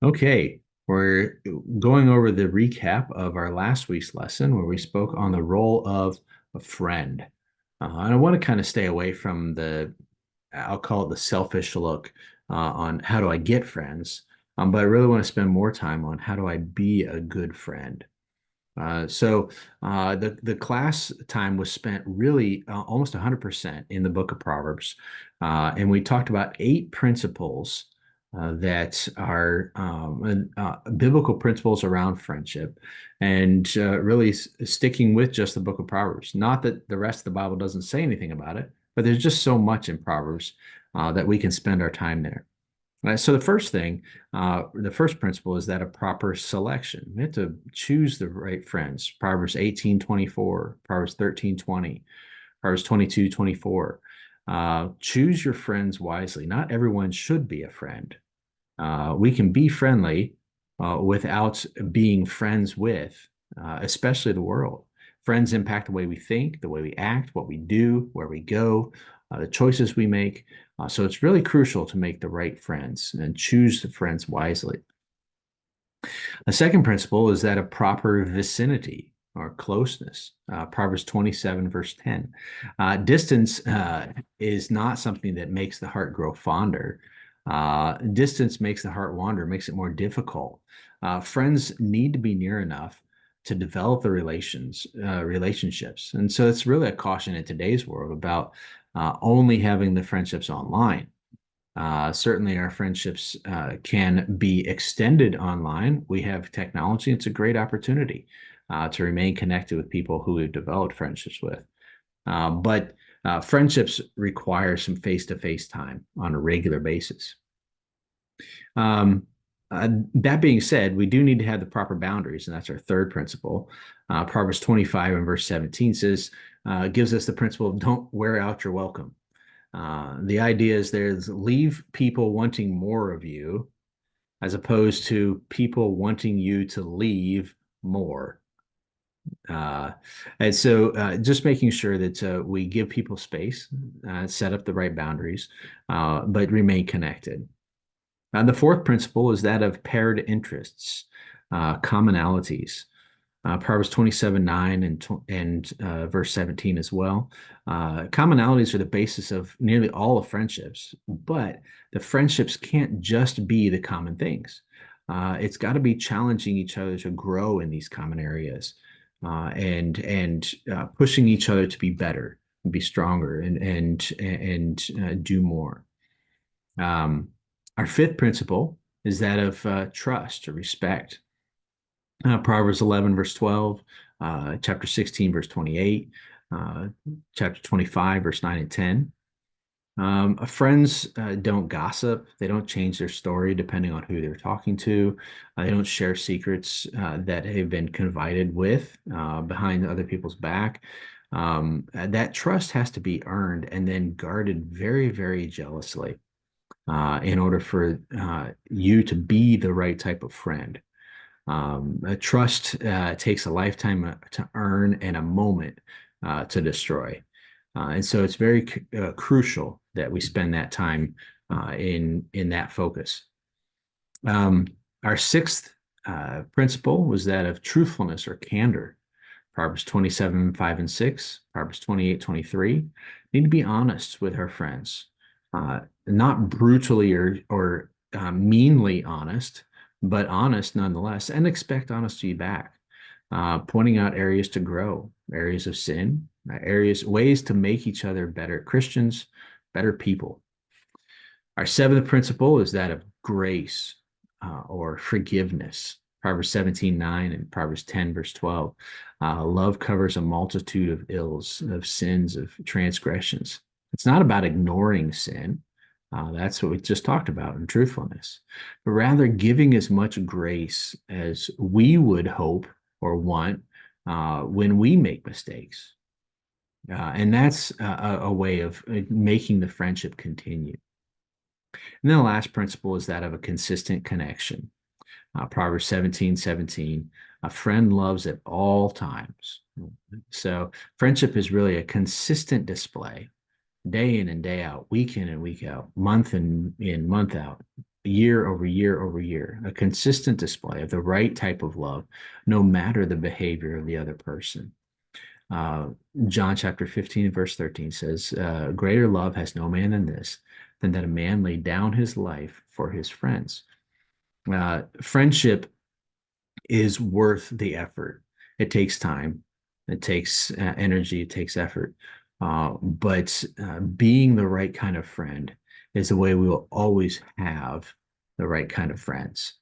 Okay, we're going over the recap of our last week's lesson where we spoke on the role of a friend. And I want to kind of stay away from I'll call it the selfish look on how do I get friends, but I really want to spend more time on how do I be a good friend. The class time was spent really almost 100% in the book of Proverbs, and we talked about 8 principles that are biblical principles around friendship, and really sticking with just the book of Proverbs. Not that the rest of the Bible doesn't say anything about it, but there's just so much in Proverbs that we can spend our time there. So the first principle is that of proper selection. We have to choose the right friends. Proverbs 18:24, Proverbs 13:20, Proverbs 22:24. Choose your friends wisely. Not everyone should be a friend. We can be friendly without being friends with, especially the world. Friends impact the way we think, the way we act, what we do, where we go, the choices we make. So it's really crucial to make the right friends and choose the friends wisely. The second principle is that of proper vicinity or closeness. Proverbs 27, verse 10. Distance is not something that makes the heart grow fonder. Distance makes the heart wander, makes it more difficult. Friends need to be near enough to develop the relationships. And so it's really a caution in today's world about only having the friendships online. Certainly, our friendships can be extended online. We have technology. It's a great opportunity to remain connected with people who we've developed friendships with. But friendships require some face-to-face time on a regular basis. Um, that being said, we do need to have the proper boundaries, and that's our third principle. Proverbs 25 and verse 17 gives us the principle of don't wear out your welcome. The idea is there's leave people wanting more of you as opposed to people wanting you to leave more. Uh, and so just making sure that we give people space, set up the right boundaries, but remain connected. The fourth principle is that of paired interests, commonalities. Proverbs 27:9 and verse 17 as well. Commonalities are the basis of nearly all of friendships, but the friendships can't just be the common things. It's got to be challenging each other to grow in these common areas, and pushing each other to be better, be stronger, and do more. Um, our fifth principle is that of trust or respect. Proverbs 11, verse 12, chapter 16, verse 28, uh, chapter 25, verse 9 and 10. Friends don't gossip. They don't change their story depending on who they're talking to. They don't share secrets that have been confided with behind other people's back. That trust has to be earned and then guarded very, very jealously in order for you to be the right type of friend. A trust takes a lifetime to earn and a moment to destroy. And so it's very crucial that we spend that time in that focus. Um, our sixth principle was that of truthfulness or candor. Proverbs 27, 5 and 6, Proverbs 28, 23. Need to be honest with our friends, not brutally or meanly honest, but honest nonetheless, and expect honesty back. Pointing out areas to grow, areas of sin, ways to make each other better Christians, better people. Our seventh principle is that of grace or forgiveness. Proverbs 17:9 and Proverbs 10, verse 12. Love covers a multitude of ills, of sins, of transgressions. It's not about ignoring sin. That's what we just talked about in truthfulness, but rather giving as much grace as we would hope or want when we make mistakes. And that's a way of making the friendship continue. And then the last principle is that of a consistent connection. Proverbs 17:17, a friend loves at all times. So friendship is really a consistent display, day in and day out, week in and week out, month in, month out. year over year over year, a consistent display of the right type of love, no matter the behavior of the other person. Uh, John chapter 15, verse 13 says, greater love has no man than this, than that a man lay down his life for his friends. Friendship is worth the effort. It takes time, it takes energy, it takes effort. But being the right kind of friend is the way we will always have the right kind of friends.